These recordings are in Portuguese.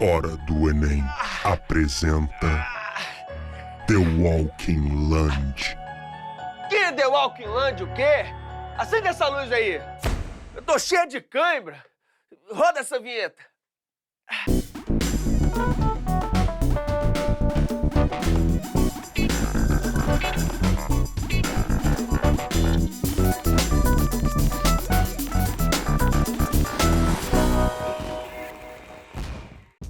Hora do Enem apresenta The Walking Lunge. Que The Walking Land o quê? Acende essa luz aí. Eu tô cheia de cãibra. Roda essa vinheta.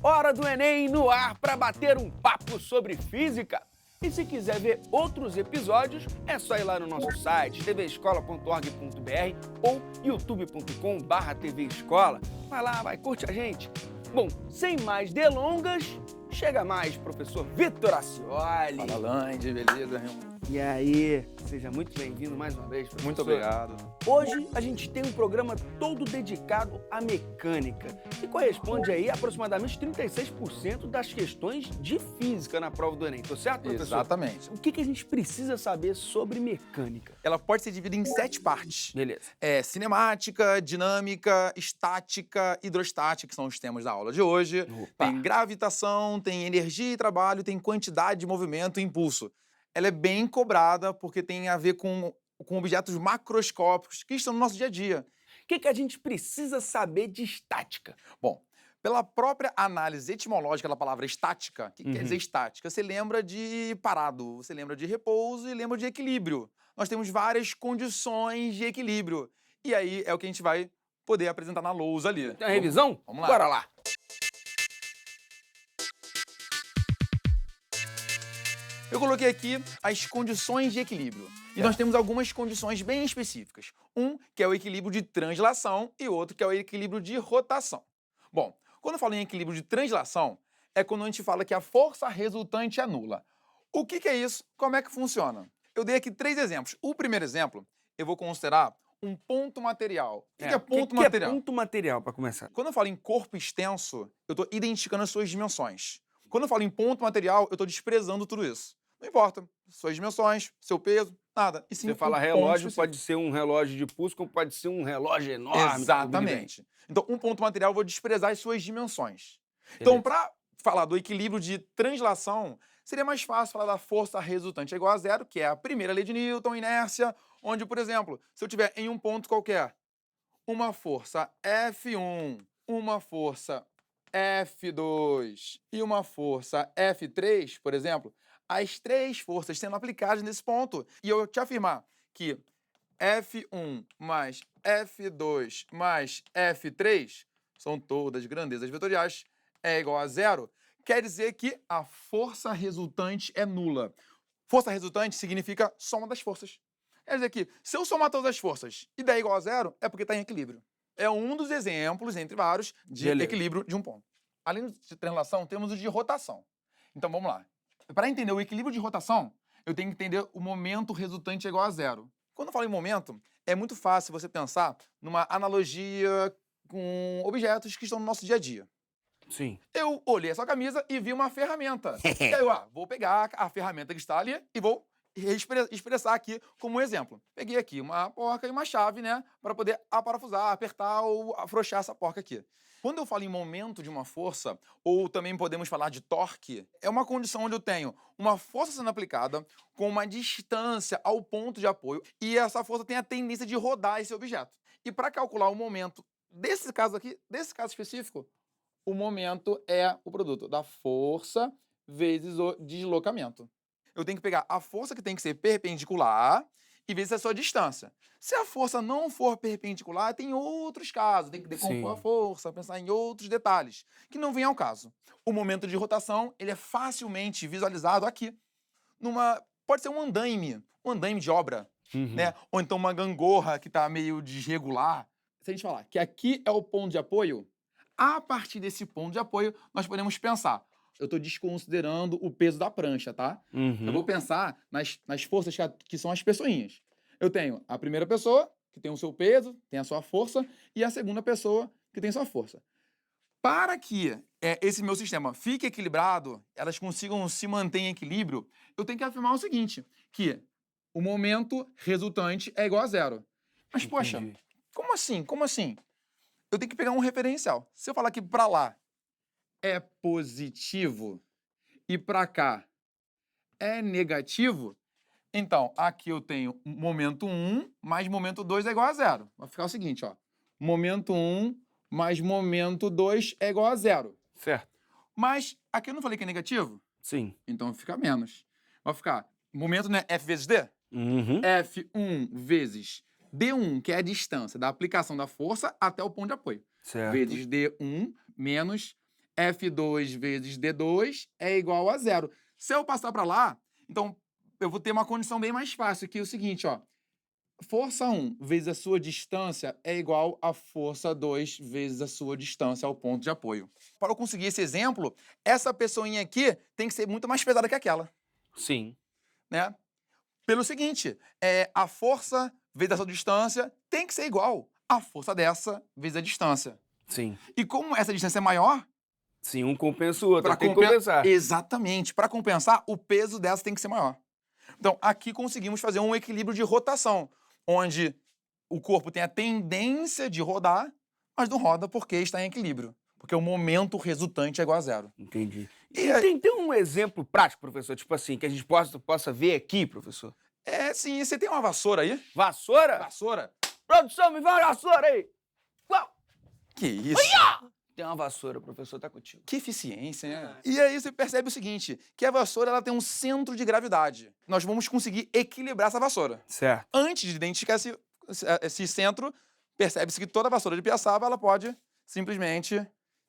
Hora do Enem no ar para bater um papo sobre física. E se quiser ver outros episódios, é só ir lá no nosso site tvescola.org.br ou youtube.com/tvescola. Vai lá, curte a gente. Bom, sem mais delongas, chega mais, professor Vitor Acioli. Fala, Land, beleza, irmão? E aí, seja muito bem-vindo mais uma vez, professor. Muito obrigado. Hoje a gente tem um programa todo dedicado à mecânica, que corresponde aí a aproximadamente 36% das questões de física na prova do Enem. Tô certo, professor? Exatamente. O que a gente precisa saber sobre mecânica? Ela pode ser dividida em 7 partes. Beleza. Cinemática, dinâmica, estática, hidrostática, que são os temas da aula de hoje. Opa. Tem gravitação, tem energia e trabalho, tem quantidade de movimento e impulso. Ela é bem cobrada porque tem a ver com objetos macroscópicos que estão no nosso dia a dia. O que a gente precisa saber de estática? Bom, pela própria análise etimológica da palavra estática, o que quer dizer estática? Você lembra de parado, você lembra de repouso e lembra de equilíbrio. Nós temos várias condições de equilíbrio. E aí é o que a gente vai poder apresentar na lousa ali. Tem uma revisão? Vamos lá. Bora lá. Eu coloquei aqui as condições de equilíbrio. E nós temos algumas condições bem específicas. Um, que é o equilíbrio de translação, e outro, que é o equilíbrio de rotação. Bom, quando eu falo em equilíbrio de translação, é quando a gente fala que a força resultante é nula. O que é isso? Como é que funciona? Eu dei aqui 3 exemplos. O primeiro exemplo, eu vou considerar um ponto material. O que é ponto material? O que é ponto material, para começar? Quando eu falo em corpo extenso, eu estou identificando as suas dimensões. Quando eu falo em ponto material, eu estou desprezando tudo isso. Não importa, suas dimensões, seu peso, nada. E sim, Você fala um ponto relógio, específico. pode ser um relógio de pulso, como pode ser um relógio enorme. Exatamente. Então, um ponto material, eu vou desprezar as suas dimensões. Então, para falar do equilíbrio de translação, seria mais fácil falar da força resultante é igual a zero, que é a primeira lei de Newton, inércia, onde, por exemplo, se eu tiver em um ponto qualquer uma força F1, uma força F2 e uma força F3, por exemplo, as 3 forças sendo aplicadas nesse ponto. E eu te afirmar que F1 mais F2 mais F3 são todas grandezas vetoriais, é igual a zero, quer dizer que a força resultante é nula. Força resultante significa soma das forças. Quer dizer que, se eu somar todas as forças e der igual a zero, é porque está em equilíbrio. É um dos exemplos, entre vários, de equilíbrio de um ponto. Além de translação, temos o de rotação. Então, vamos lá. Para entender o equilíbrio de rotação, eu tenho que entender o momento resultante é igual a zero. Quando eu falo em momento, é muito fácil você pensar numa analogia com objetos que estão no nosso dia a dia. Sim. Eu olhei essa camisa e vi uma ferramenta. E aí, vou pegar a ferramenta que está ali e vou expressar aqui como um exemplo. Peguei aqui uma porca e uma chave, né, para poder aparafusar, apertar ou afrouxar essa porca aqui. Quando eu falo em momento de uma força, ou também podemos falar de torque, é uma condição onde eu tenho uma força sendo aplicada com uma distância ao ponto de apoio e essa força tem a tendência de rodar esse objeto. E para calcular o momento desse caso aqui, desse caso específico, o momento é o produto da força vezes o deslocamento. Eu tenho que pegar a força que tem que ser perpendicular e vezes a sua distância. Se a força não for perpendicular, tem outros casos. Tem que decompor a força, pensar em outros detalhes, que não vem ao caso. O momento de rotação, ele é facilmente visualizado aqui. Pode ser um andaime de obra, né? Ou então uma gangorra que está meio desregular. Se a gente falar que aqui é o ponto de apoio, a partir desse ponto de apoio, nós podemos pensar. Eu estou desconsiderando o peso da prancha, tá? Eu vou pensar nas forças que são as pessoinhas. Eu tenho a primeira pessoa, que tem o seu peso, tem a sua força, e a segunda pessoa, que tem sua força. Para que esse meu sistema fique equilibrado, elas consigam se manter em equilíbrio, eu tenho que afirmar o seguinte, que o momento resultante é igual a zero. Mas, poxa, como assim? Como assim? Eu tenho que pegar um referencial. Se eu falar que para lá é positivo e para cá é negativo, então aqui eu tenho momento 1 mais momento 2 é igual a zero. Vai ficar o seguinte, ó. Momento 1 mais momento 2 é igual a zero. Certo. Mas aqui eu não falei que é negativo? Sim. Então fica menos. Vai ficar momento, né? F vezes D? Uhum. F1 vezes D1, que é a distância da aplicação da força até o ponto de apoio. Certo. Vezes D1 menos F2 vezes D2 é igual a zero. Se eu passar para lá, então eu vou ter uma condição bem mais fácil, que é o seguinte, ó. Força 1 vezes a sua distância é igual a força 2 vezes a sua distância ao ponto de apoio. Para eu conseguir esse exemplo, essa pessoinha aqui tem que ser muito mais pesada que aquela, Sim. né? Pelo seguinte, a força vezes a sua distância tem que ser igual à força dessa vezes a distância. Sim. E como essa distância é maior, Sim, um compensa o outro. para Tem que compensar. Exatamente. Para compensar, o peso dessa tem que ser maior. Então, aqui conseguimos fazer um equilíbrio de rotação, onde o corpo tem a tendência de rodar, mas não roda porque está em equilíbrio. Porque o momento resultante é igual a zero. Entendi. E E tem um exemplo prático, professor, tipo assim, que a gente possa ver aqui, professor? Sim. Você tem uma vassoura aí? Vassoura? Vassoura? Produção, me vai uma vassoura aí! Uau! Que isso? Tem uma vassoura, professor, tá contigo. Que eficiência, né? E aí você percebe o seguinte, que a vassoura ela tem um centro de gravidade. Nós vamos conseguir equilibrar essa vassoura. Certo. Antes de identificar esse centro, percebe-se que toda vassoura de Piaçaba ela pode simplesmente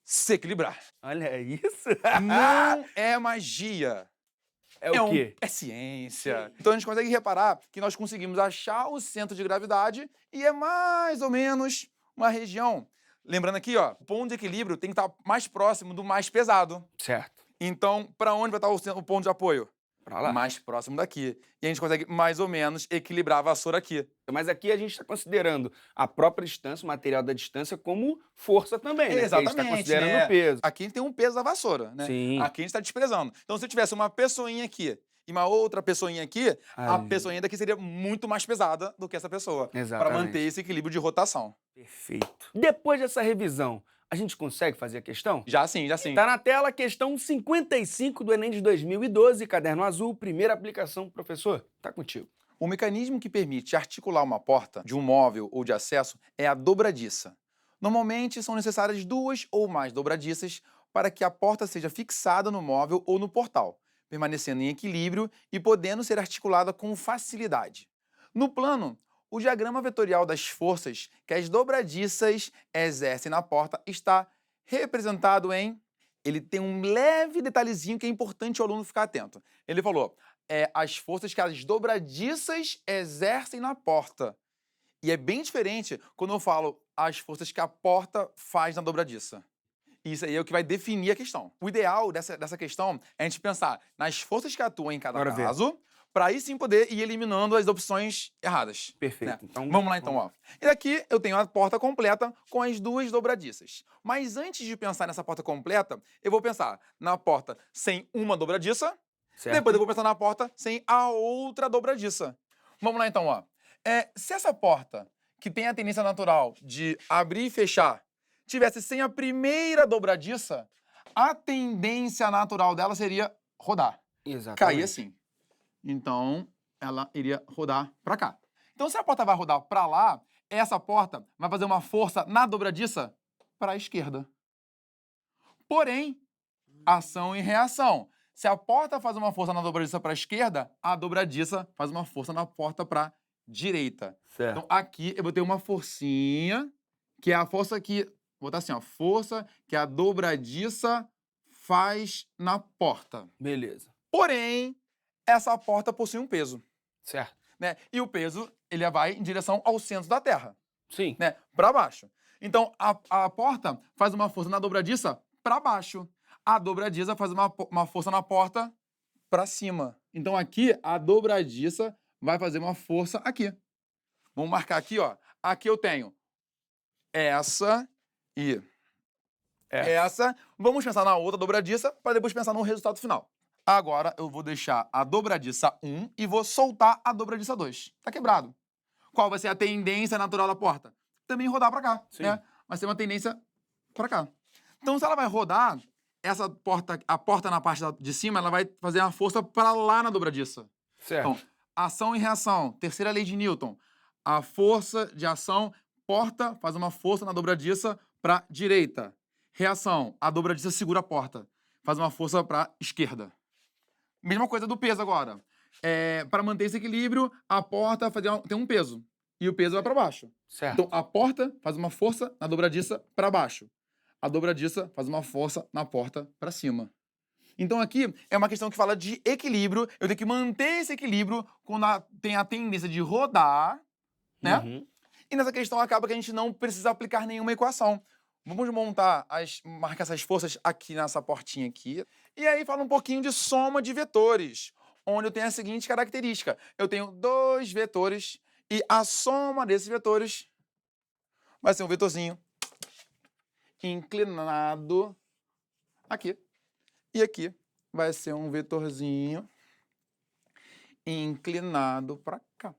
se equilibrar. Olha isso. Não é magia. É o quê? É ciência. Então a gente consegue reparar que nós conseguimos achar o centro de gravidade e é mais ou menos uma região. Lembrando aqui, ó, o ponto de equilíbrio tem que estar mais próximo do mais pesado. Certo. Então, para onde vai estar o ponto de apoio? Pra lá. Mais próximo daqui. E a gente consegue mais ou menos equilibrar a vassoura aqui. Mas aqui a gente está considerando a própria distância, o material da distância, como força também, né? Exatamente. Que a gente está considerando né? o peso. Aqui tem um peso da vassoura, né? Sim. Aqui a gente está desprezando. Então, se eu tivesse uma pessoinha aqui e uma outra pessoinha aqui, a Ali. pessoinha daqui seria muito mais pesada do que essa pessoa. Para Exatamente. manter esse equilíbrio de rotação. Perfeito. Depois dessa revisão, a gente consegue fazer a questão? Já sim. Tá na tela a questão 55 do Enem de 2012, caderno azul, primeira aplicação. Professor, tá contigo. O mecanismo que permite articular uma porta de um móvel ou de acesso é a dobradiça. Normalmente, são necessárias 2 ou mais dobradiças para que a porta seja fixada no móvel ou no portal, permanecendo em equilíbrio e podendo ser articulada com facilidade. No plano, o diagrama vetorial das forças que as dobradiças exercem na porta está representado em... Ele tem um leve detalhezinho que é importante o aluno ficar atento. Ele falou, as forças que as dobradiças exercem na porta. E é bem diferente quando eu falo as forças que a porta faz na dobradiça. Isso aí é o que vai definir a questão. O ideal dessa questão é a gente pensar nas forças que atuam em cada Bora ver. caso, para aí sim poder ir eliminando as opções erradas. Perfeito. Né? Então, Vamos lá então, ó. E daqui eu tenho a porta completa com as 2 dobradiças. Mas antes de pensar nessa porta completa, eu vou pensar na porta sem uma dobradiça, certo. depois eu vou pensar na porta sem a outra dobradiça. Vamos lá então, ó. Se essa porta, que tem a tendência natural de abrir e fechar, tivesse sem a primeira dobradiça, a tendência natural dela seria rodar. Exatamente. Cair assim. Então, ela iria rodar para cá. Então, se a porta vai rodar para lá, essa porta vai fazer uma força na dobradiça para a esquerda. Porém, ação e reação. Se a porta faz uma força na dobradiça para a esquerda, a dobradiça faz uma força na porta para a direita. Certo. Então, aqui eu vou ter uma forcinha, que é a força que... Vou botar assim, ó. Força que a dobradiça faz na porta. Beleza. Porém, essa porta possui um peso, Certo. né? E o peso, ele vai em direção ao centro da Terra, Sim. né? Para baixo. Então, a porta faz uma força na dobradiça para baixo. A dobradiça faz uma força na porta para cima. Então, aqui, a dobradiça vai fazer uma força aqui. Vamos marcar aqui, ó. Aqui eu tenho essa e essa. Vamos pensar na outra dobradiça para depois pensar no resultado final. Agora eu vou deixar a dobradiça 1 e vou soltar a dobradiça 2. Tá quebrado. Qual vai ser a tendência natural da porta? Também rodar para cá, Sim. né? Vai ser uma tendência para cá. Então, se ela vai rodar, a porta na parte de cima, ela vai fazer uma força para lá na dobradiça. Certo. Então, ação e reação, terceira lei de Newton. A força de ação, porta faz uma força na dobradiça para direita. Reação, a dobradiça segura a porta, faz uma força para esquerda. Mesma coisa do peso agora. Para manter esse equilíbrio, a porta tem um peso e o peso vai para baixo. Certo. Então, a porta faz uma força na dobradiça para baixo. A dobradiça faz uma força na porta para cima. Então, aqui é uma questão que fala de equilíbrio. Eu tenho que manter esse equilíbrio quando tem a tendência de rodar, né? Uhum. E nessa questão acaba que a gente não precisa aplicar nenhuma equação. Vamos marcar essas forças aqui nessa portinha aqui. E aí fala um pouquinho de soma de vetores, onde eu tenho a seguinte característica. Eu tenho 2 vetores e a soma desses vetores vai ser um vetorzinho inclinado aqui. E aqui vai ser um vetorzinho inclinado para cá.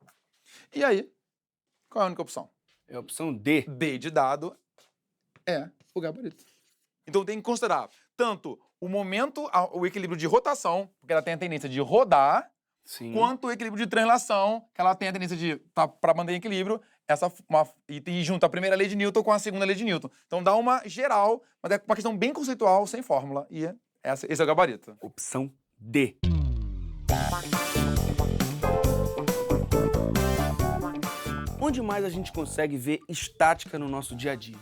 E aí, qual é a única opção? É a opção D. D de dado é o gabarito. Então tem que considerar tanto o momento, o equilíbrio de rotação, porque ela tem a tendência de rodar, Sim. quanto o equilíbrio de translação, que ela tem a tendência de para manter em equilíbrio, e junta a primeira lei de Newton com a segunda lei de Newton. Então dá uma geral, mas é uma questão bem conceitual, sem fórmula, e esse é o gabarito. Opção D. Onde mais a gente consegue ver estática no nosso dia a dia?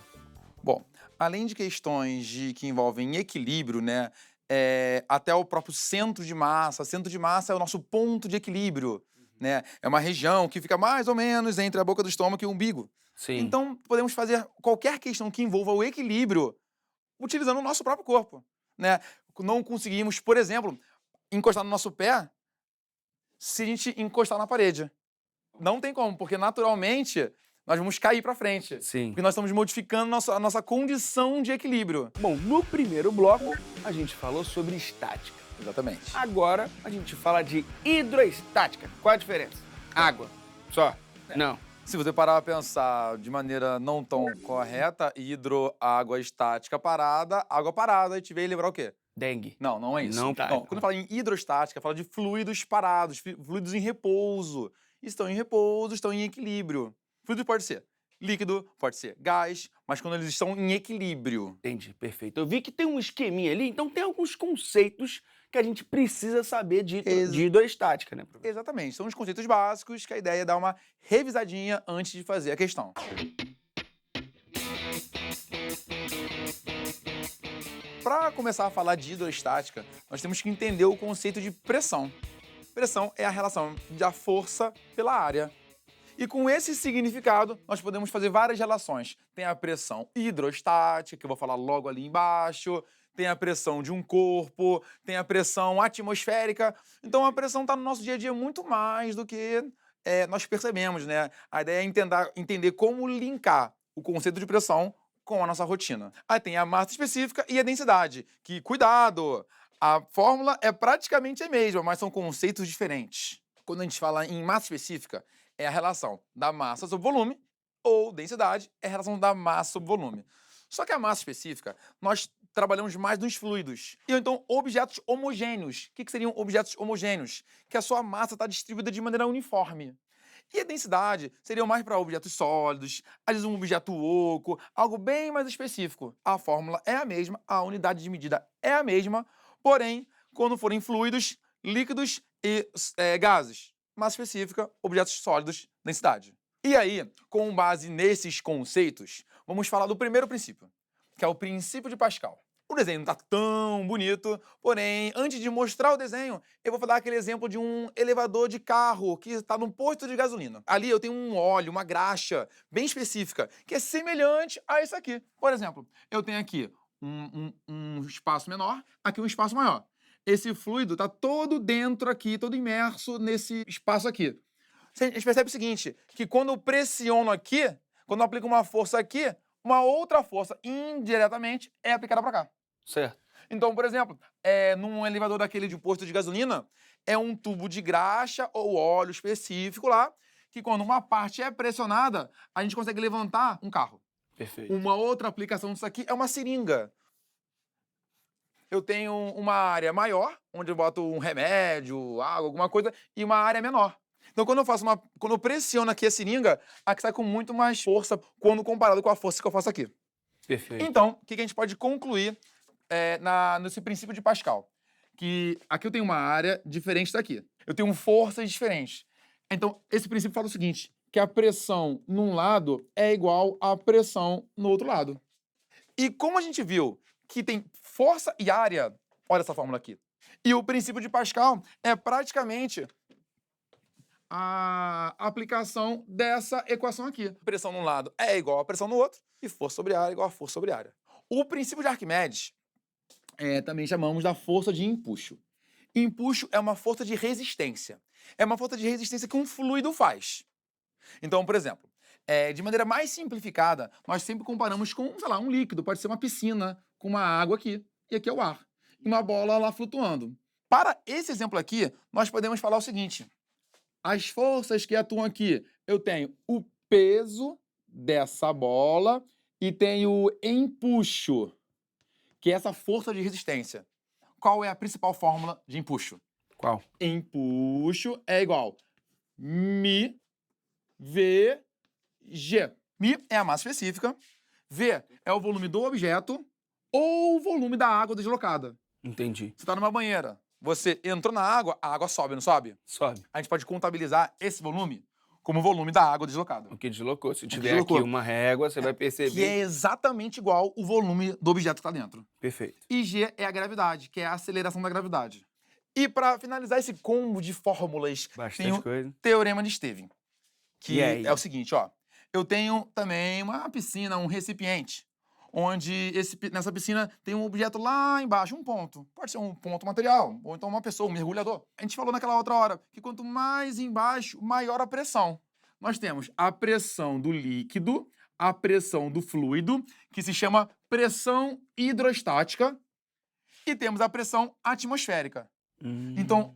Bom, além de questões que envolvem equilíbrio, né, até o próprio centro de massa. Centro de massa é o nosso ponto de equilíbrio, né? É uma região que fica mais ou menos entre a boca do estômago e o umbigo. Sim. Então, podemos fazer qualquer questão que envolva o equilíbrio utilizando o nosso próprio corpo, né? Não conseguimos, por exemplo, encostar no nosso pé se a gente encostar na parede. Não tem como, porque naturalmente nós vamos cair para frente. Sim. Porque nós estamos modificando a nossa condição de equilíbrio. Bom, no primeiro bloco, a gente falou sobre estática. Exatamente. Agora, a gente fala de hidroestática. Qual a diferença? Água. Só. Não. Se você parar pra pensar de maneira não tão correta, água estática parada, água parada, a gente veio lembrar o quê? Dengue. Não, não é isso. Não tá. Quando fala em hidrostática, fala de fluidos parados, fluidos em repouso. Estão em repouso, estão em equilíbrio. Fluido pode ser líquido, pode ser gás, mas quando eles estão em equilíbrio. Entendi, perfeito. Eu vi que tem um esqueminha ali, então tem alguns conceitos que a gente precisa saber de hidroestática, né, professor? Exatamente. São os conceitos básicos que a ideia é dar uma revisadinha antes de fazer a questão. Para começar a falar de hidroestática, nós temos que entender o conceito de pressão. Pressão é a relação da força pela área. E com esse significado, nós podemos fazer várias relações. Tem a pressão hidrostática, que eu vou falar logo ali embaixo, tem a pressão de um corpo, tem a pressão atmosférica. Então a pressão está no nosso dia a dia muito mais do que nós percebemos, né? A ideia é entender como linkar o conceito de pressão com a nossa rotina. Aí tem a massa específica e a densidade, que, cuidado, a fórmula é praticamente a mesma, mas são conceitos diferentes. Quando a gente fala em massa específica, é a relação da massa sobre volume, ou densidade é a relação da massa sobre volume. Só que a massa específica, nós trabalhamos mais nos fluidos. E então, objetos homogêneos. O que seriam objetos homogêneos? Que a sua massa está distribuída de maneira uniforme. E a densidade seria mais para objetos sólidos, às vezes um objeto oco, algo bem mais específico. A fórmula é a mesma, a unidade de medida é a mesma, porém, quando forem fluidos, líquidos e gases. Massa específica, objetos sólidos, densidade. E aí, com base nesses conceitos, vamos falar do primeiro princípio, que é o princípio de Pascal. O desenho não está tão bonito, porém, antes de mostrar o desenho, eu vou dar aquele exemplo de um elevador de carro que está num posto de gasolina. Ali eu tenho um óleo, uma graxa bem específica, que é semelhante a isso aqui. Por exemplo, eu tenho aqui um espaço menor, aqui um espaço maior. Esse fluido está todo dentro aqui, todo imerso nesse espaço aqui. A gente percebe o seguinte, que quando eu pressiono aqui, quando eu aplico uma força aqui, uma outra força indiretamente é aplicada para cá. Certo. Então, por exemplo, num elevador daquele de posto de gasolina, é um tubo de graxa ou óleo específico lá, que quando uma parte é pressionada, a gente consegue levantar um carro. Perfeito. Uma outra aplicação disso aqui é uma seringa. eu tenho uma área maior, onde eu boto um remédio, água, alguma coisa, e uma área menor. Então, quando eu pressiono aqui a seringa, aqui sai com muito mais força quando comparado com a força que eu faço aqui. Perfeito. Então, o que a gente pode concluir nesse princípio de Pascal? Que aqui eu tenho uma área diferente daqui. Eu tenho forças diferentes. Então, esse princípio fala o seguinte, que a pressão num lado é igual à pressão no outro lado. E como a gente viu que tem força e área, olha essa fórmula aqui. E o princípio de Pascal é praticamente a aplicação dessa equação aqui. Pressão num lado é igual a pressão no outro e força sobre área é igual a força sobre área. O princípio de Arquimedes também chamamos da força de empuxo. Empuxo é uma força de resistência. É uma força de resistência que um fluido faz. Então, por exemplo, de maneira mais simplificada, nós sempre comparamos com, sei lá, um líquido. Pode ser uma piscina com uma água aqui, e aqui é o ar. E uma bola lá flutuando. Para esse exemplo aqui, nós podemos falar o seguinte. As forças que atuam aqui, eu tenho o peso dessa bola e tenho o empuxo, que é essa força de resistência. Qual é a principal fórmula de empuxo? Qual? Empuxo é igual μ VG. μ é a massa específica, V é o volume do objeto ou o volume da água deslocada. Entendi. Você está numa banheira, você entrou na água, a água sobe, não sobe? Sobe. A gente pode contabilizar esse volume como o volume da água deslocada. O que deslocou. Se tiver deslocou. aqui uma régua, você vai perceber. Que é exatamente igual o volume do objeto que está dentro. Perfeito. E G é a gravidade, que é a aceleração da gravidade. E para finalizar esse combo de fórmulas, tem Bastante o coisa. teorema de Stevin. Que E aí? é o seguinte, ó. Eu tenho também uma piscina, um recipiente, onde nessa piscina tem um objeto lá embaixo, um ponto. Pode ser um ponto material, ou então uma pessoa, um mergulhador. A gente falou naquela outra hora que quanto mais embaixo, maior a pressão. Nós temos a pressão do líquido, a pressão do fluido, que se chama pressão hidrostática, e temos a pressão atmosférica. Então,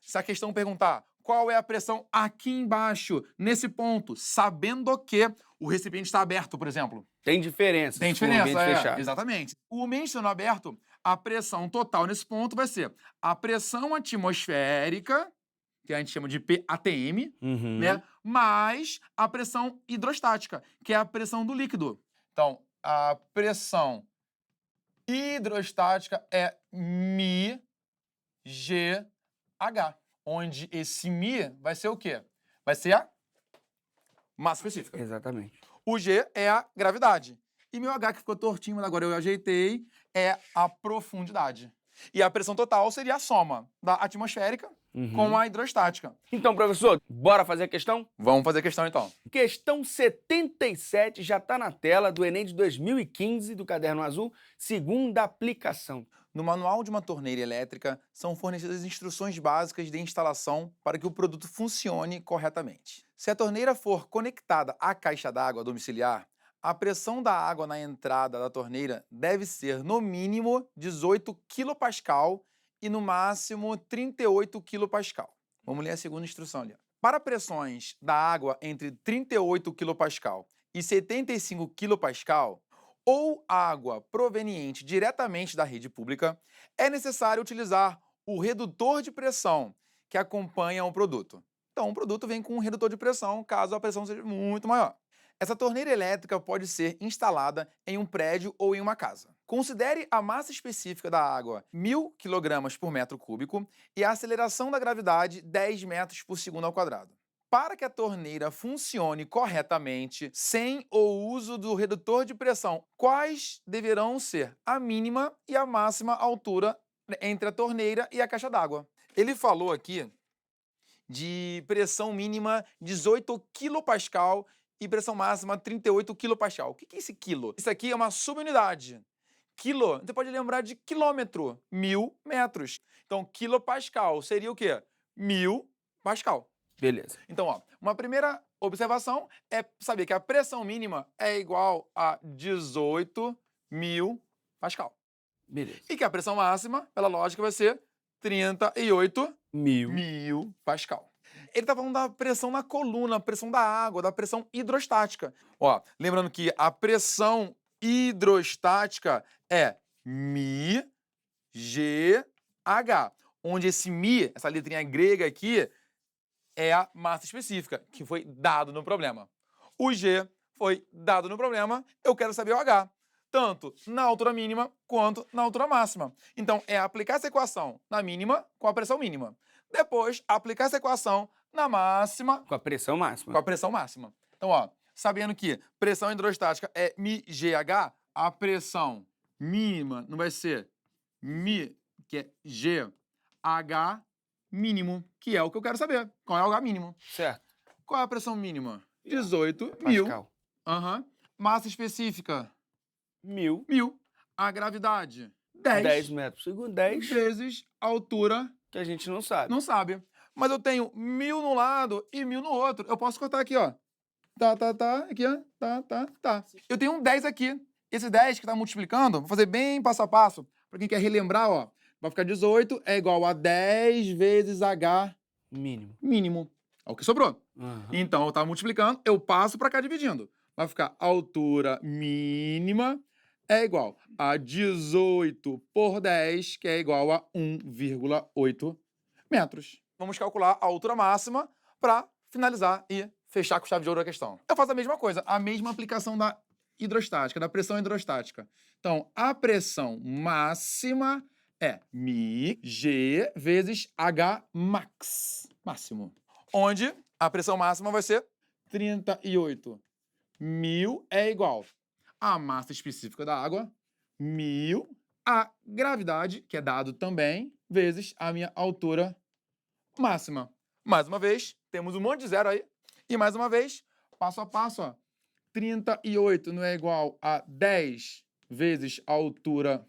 se a questão perguntar qual é a pressão aqui embaixo, nesse ponto, sabendo que o recipiente está aberto, por exemplo. Tem diferença. Tem se for um diferença, ambiente fechado. exatamente. O ambiente estando aberto, a pressão total nesse ponto vai ser a pressão atmosférica, que a gente chama de PATM, Uhum. né? Mais a pressão hidrostática, que é a pressão do líquido. Então, a pressão hidrostática é μ GH, onde esse μ vai ser o quê? Vai ser a massa específica. Exatamente. O G é a gravidade. E meu H, que ficou tortinho, mas agora eu ajeitei, é a profundidade. E a pressão total seria a soma da atmosférica com a hidrostática. Então, professor, bora fazer a questão? Vamos fazer a questão, então. Questão 77 já está na tela do Enem de 2015, do Caderno Azul, segunda aplicação. No manual de uma torneira elétrica, são fornecidas instruções básicas de instalação para que o produto funcione corretamente. Se a torneira for conectada à caixa d'água domiciliar, a pressão da água na entrada da torneira deve ser, no mínimo, 18 kPa e, no máximo, 38 kPa. Vamos ler a segunda instrução ali. Para pressões da água entre 38 kPa e 75 kPa, ou água proveniente diretamente da rede pública, é necessário utilizar o redutor de pressão que acompanha o produto. Então, o produto vem com um redutor de pressão, caso a pressão seja muito maior. Essa torneira elétrica pode ser instalada em um prédio ou em uma casa. Considere a massa específica da água 1000 kg por metro cúbico e a aceleração da gravidade 10 metros por segundo ao quadrado. Para que a torneira funcione corretamente, sem o uso do redutor de pressão, quais deverão ser a mínima e a máxima altura entre a torneira e a caixa d'água? Ele falou aqui de pressão mínima 18 kPa e pressão máxima 38 kPa. O que é esse quilo? Isso aqui é uma subunidade. Quilo, você pode lembrar de quilômetro, 1000 metros. Então, quilopascal seria o quê? 1000 pascal. Beleza. Então, ó, uma primeira observação é saber que a pressão mínima é igual a 18.000 pascal. Beleza. E que a pressão máxima, pela lógica, vai ser 38.000 1000. pascal. Ele está falando da pressão na coluna, pressão da água, da pressão hidrostática. Ó, lembrando que a pressão hidrostática é μ GH, onde esse Mi, essa letrinha grega aqui, é a massa específica, que foi dado no problema. O G foi dado no problema, eu quero saber o H, tanto na altura mínima quanto na altura máxima. Então, é aplicar essa equação na mínima com a pressão mínima. Depois, aplicar essa equação na máxima Com a pressão máxima. com a pressão máxima. Então, ó, sabendo que pressão hidrostática é μGH, a pressão mínima não vai ser Mi, que é G, H mínimo, que é o que eu quero saber. Qual é o H mínimo? Certo. Qual é a pressão mínima? 18.000. Pascal. Aham. Massa específica, 1000. 1.000. A gravidade, 10. 10 metros por segundo. 10 vezes a altura, que a gente não sabe. não sabe. Mas eu tenho 1.000 num lado e 1.000 no outro. Eu posso cortar aqui, ó. Aqui, ó. Tá. Eu tenho um 10 aqui. Esse 10 que tá multiplicando, vou fazer bem passo a passo. Pra quem quer relembrar, ó. Vai ficar 18 é igual a 10 vezes H Mínimo. mínimo. É o que sobrou. Aham. Então, eu tava multiplicando, eu passo pra cá dividindo. Vai ficar a altura mínima é igual a 18 por 10, que é igual a 1,8 metros. Vamos calcular a altura máxima para finalizar e fechar com chave de ouro a questão. Eu faço a mesma coisa, a mesma aplicação da hidrostática, da pressão hidrostática. Então, a pressão máxima é μG vezes H max, máximo. Onde a pressão máxima vai ser 38.000 é igual à massa específica da água, 1.000, a gravidade, que é dado também, vezes a minha altura máxima. Mais uma vez, temos um monte de zero aí. E mais uma vez, passo a passo, ó. 38 não é igual a 10 vezes a altura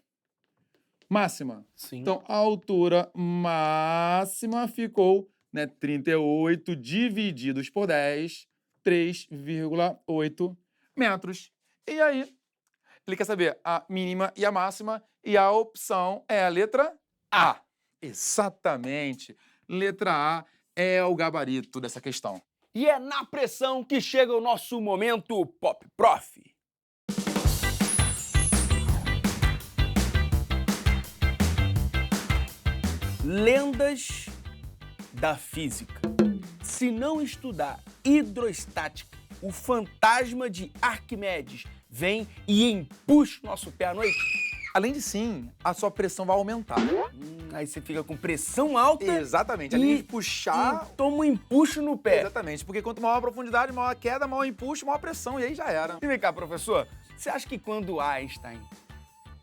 máxima. Sim. Então, a altura máxima ficou, né, 38 divididos por 10, 3,8 metros. E aí, ele quer saber a mínima e a máxima, e a opção é a letra A. Exatamente. Letra A é o gabarito dessa questão. E é na pressão que chega o nosso momento Pop Prof. Lendas da física. Se não estudar hidrostática, o fantasma de Arquimedes vem e empuxa o nosso pé à noite. Além de sim, a sua pressão vai aumentar. Aí você fica com pressão alta Exatamente. e- Além de puxar... e toma um empuxo no pé. Exatamente, porque quanto maior a profundidade, maior a queda, maior o empuxo, maior a pressão, e aí já era. E vem cá, professor, você acha que quando Einstein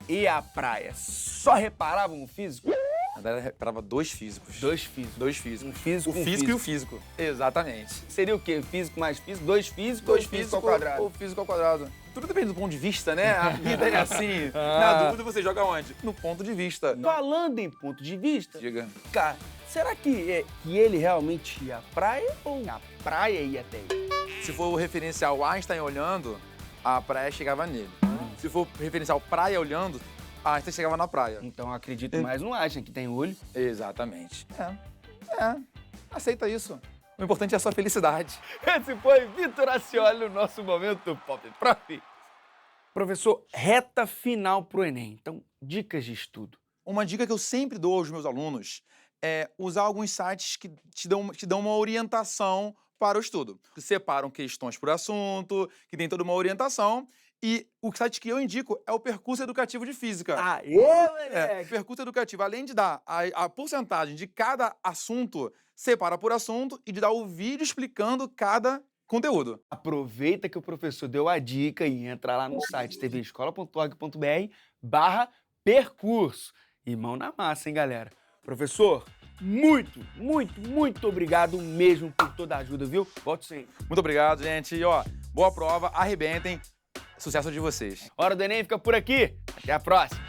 e a praia só reparavam o físico? Na verdade, reparava dois físicos. Dois físicos. Dois físicos. Um físico, O físico e o físico. Exatamente. Seria o quê? Físico mais físico? Dois físicos ou físico ao quadrado? Ou físico ao quadrado. Tudo depende do ponto de vista, né? A vida é assim. Ah. Na dúvida, você joga onde? No ponto de vista. Falando em ponto de vista, Diga. cara, será que ele realmente ia à praia ou a praia ia até ele? Se for o referencial Einstein olhando, a praia chegava nele. Se for o referencial praia olhando, a Einstein chegava na praia. Então eu acredito mais no Einstein, que tem olho. Exatamente. Aceita isso. O importante é a sua felicidade. Esse foi Vitor Ascioli, o nosso momento Pop Prof. Professor, reta final pro Enem. Então, dicas de estudo. Uma dica que eu sempre dou aos meus alunos é usar alguns sites que te dão uma orientação para o estudo. Que separam questões por assunto, que tem toda uma orientação. E o site que eu indico é o Percurso Educativo de Física. Aê, Percurso Educativo, além de dar a porcentagem de cada assunto, separa por assunto e de dar o vídeo explicando cada conteúdo. Aproveita que o professor deu a dica e entra lá no site tvescola.org.br/percurso. E mão na massa, hein, galera? Professor, muito obrigado mesmo por toda a ajuda, viu? Volto sempre. Muito obrigado, gente. E, ó, boa prova, arrebentem. Sucesso de vocês. Hora do Enem fica por aqui. Até a próxima.